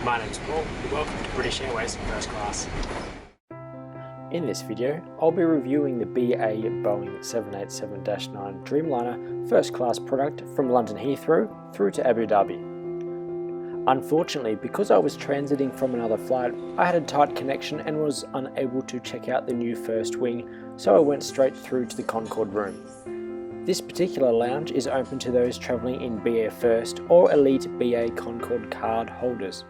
My name's Paul, and welcome to British Airways First Class. In this video, I'll be reviewing the BA Boeing 787-9 Dreamliner First Class product from London Heathrow through to Abu Dhabi. Unfortunately, because I was transiting from another flight, I had a tight connection and was unable to check out the new first wing, so I went straight through to the Concorde room. This particular lounge is open to those travelling in BA First or Elite BA Concorde card holders.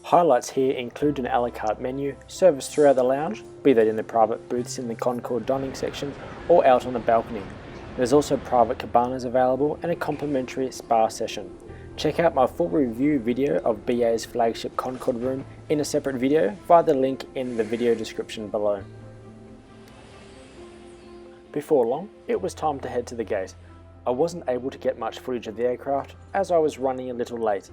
Highlights here include an a la carte menu, service throughout the lounge, be that in the private booths in the Concorde dining section or out on the balcony. There's also private cabanas available and a complimentary spa session. Check out my full review video of BA's flagship Concorde room in a separate video via the link in the video description below. Before long, it was time to head to the gate. I wasn't able to get much footage of the aircraft as I was running a little late.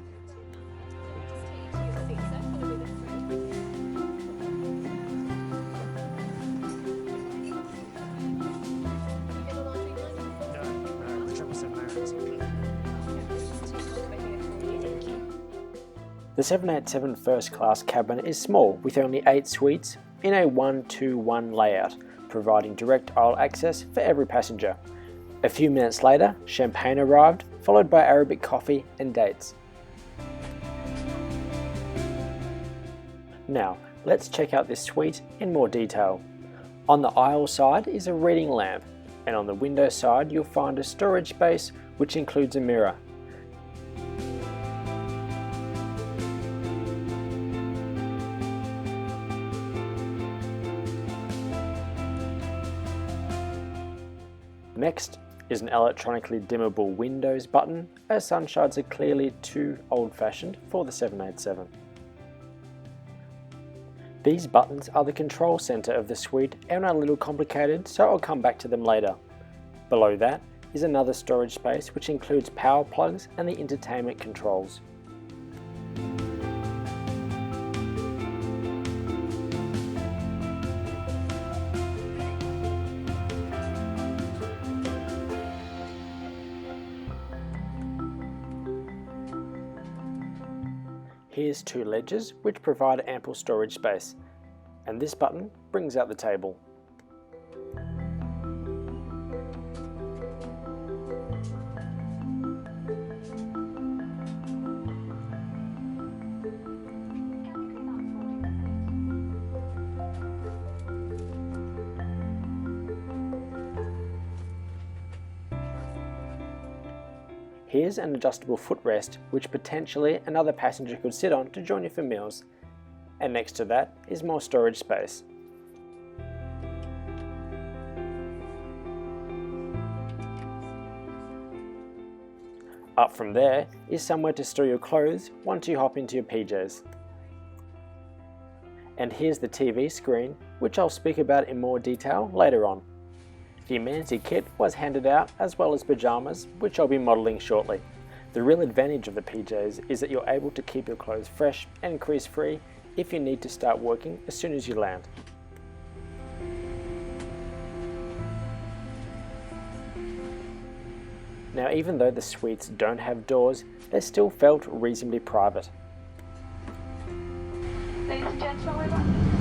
The 787 First Class cabin is small with only 8 suites in a 1-2-1 layout, providing direct aisle access for every passenger. A few minutes later, champagne arrived, followed by Arabic coffee and dates. Now, let's check out this suite in more detail. On the aisle side is a reading lamp, and on the window side you'll find a storage space which includes a mirror. Next is an electronically dimmable Windows button, as sunshades are clearly too old-fashioned for the 787. These buttons are the control center of the suite and are a little complicated, so I'll come back to them later. Below that is another storage space which includes power plugs and the entertainment controls. Here's 2 ledges which provide ample storage space, and this button brings out the table. Here's an adjustable footrest which potentially another passenger could sit on to join you for meals, and next to that is more storage space. Up from there is somewhere to store your clothes once you hop into your PJs. And here's the TV screen, which I'll speak about in more detail later on. The Emanzi kit was handed out, as well as pyjamas, which I'll be modelling shortly. The real advantage of the PJs is that you're able to keep your clothes fresh and crease free if you need to start working as soon as you land. Now, even though the suites don't have doors, they still felt reasonably private. Ladies and gentlemen,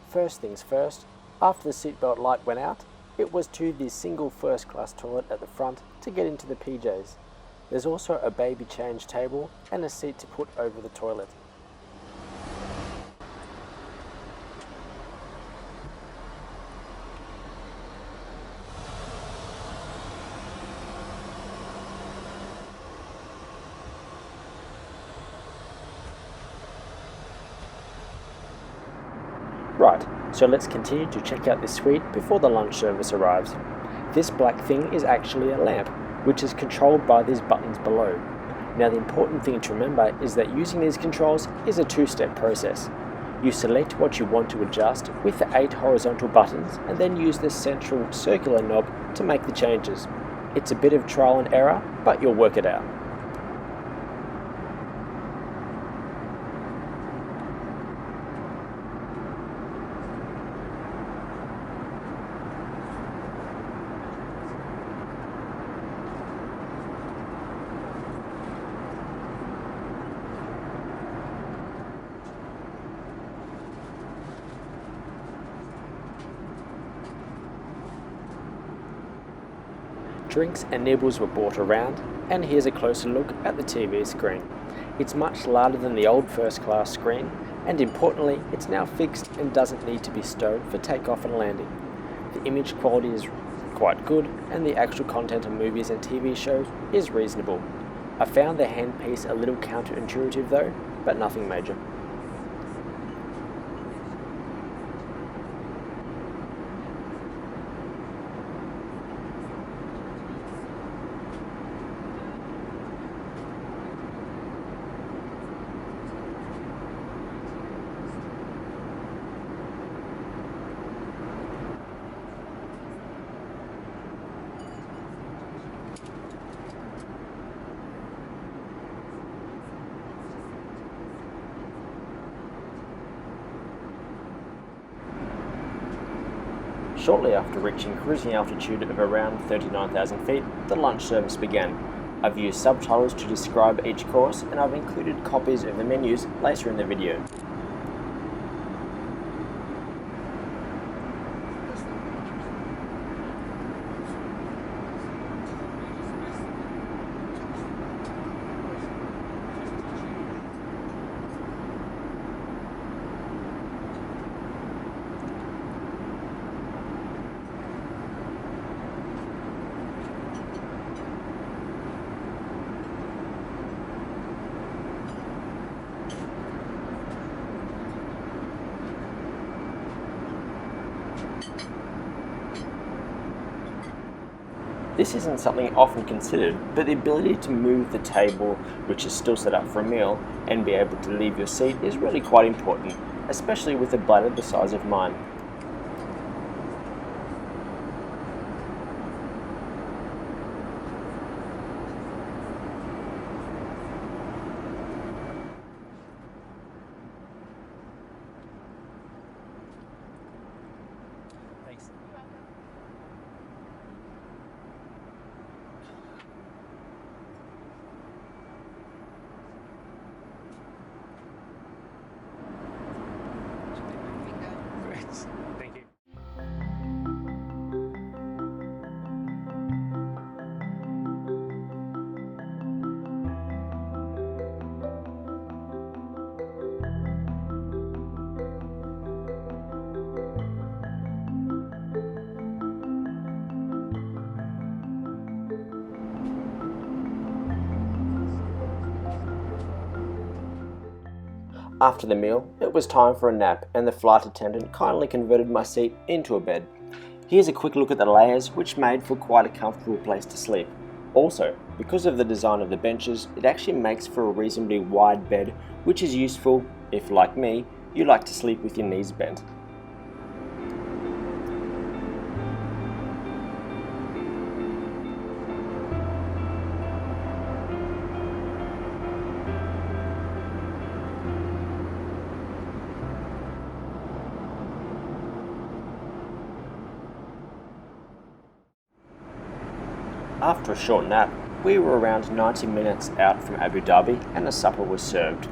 First things first, after the seatbelt light went out, it was to the single first class toilet at the front to get into the PJs. There's also a baby change table and a seat to put over the toilet. Right, so let's continue to check out this suite before the lunch service arrives. This black thing is actually a lamp, which is controlled by these buttons below. Now the important thing to remember is that using these controls is a two-step process. You select what you want to adjust with the 8 horizontal buttons and then use the central circular knob to make the changes. It's a bit of trial and error, but you'll work it out. Drinks and nibbles were brought around, and here's a closer look at the TV screen. It's much larger than the old first class screen, and importantly, it's now fixed and doesn't need to be stowed for takeoff and landing. The image quality is quite good, and the actual content of movies and TV shows is reasonable. I found the handpiece a little counterintuitive though, but nothing major. Shortly after reaching cruising altitude of around 39,000 feet, the lunch service began. I've used subtitles to describe each course, and I've included copies of the menus later in the video. This isn't something often considered, but the ability to move the table, which is still set up for a meal, and be able to leave your seat is really quite important, especially with a bladder the size of mine. Thanks. Great. Thank you. After the meal, it was time for a nap, and the flight attendant kindly converted my seat into a bed. Here's a quick look at the layers, which made for quite a comfortable place to sleep. Also, because of the design of the benches, it actually makes for a reasonably wide bed, which is useful if, like me, you like to sleep with your knees bent. After a short nap, we were around 90 minutes out from Abu Dhabi and a supper was served.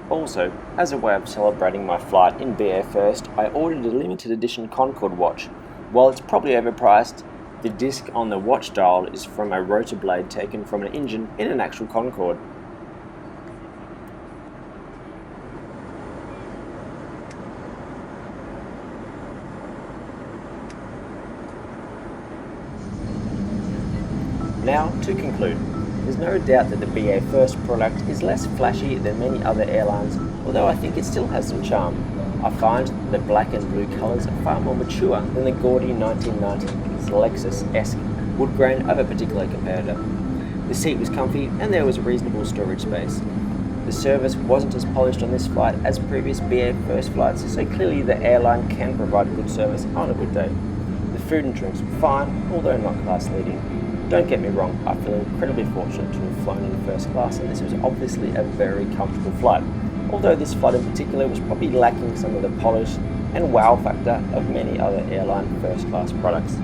Also, as a way of celebrating my flight in BA First, I ordered a limited edition Concorde watch. While it's probably overpriced, the disc on the watch dial is from a rotor blade taken from an engine in an actual Concorde. Now, to conclude, there's no doubt that the BA First product is less flashy than many other airlines although I think it still has some charm. I find the black and blue colours are far more mature than the gaudy 1990s Lexus-esque wood grain of a particular competitor. The seat was comfy and there was reasonable storage space. The service wasn't as polished on this flight as previous BA first flights, so clearly the airline can provide good service on a good day. The food and drinks were fine, although not class leading. Don't get me wrong, I feel incredibly fortunate to have flown in first class, and this was obviously a very comfortable flight, although this flight in particular was probably lacking some of the polish and wow factor of many other airline first class products.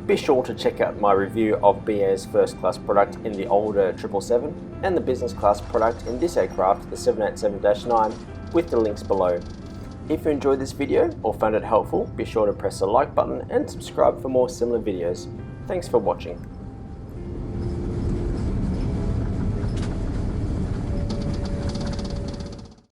Be sure to check out my review of BA's first class product in the older 777 and the business class product in this aircraft, the 787-9, with the links below. If you enjoyed this video or found it helpful, be sure to press the like button and subscribe for more similar videos. Thanks for watching.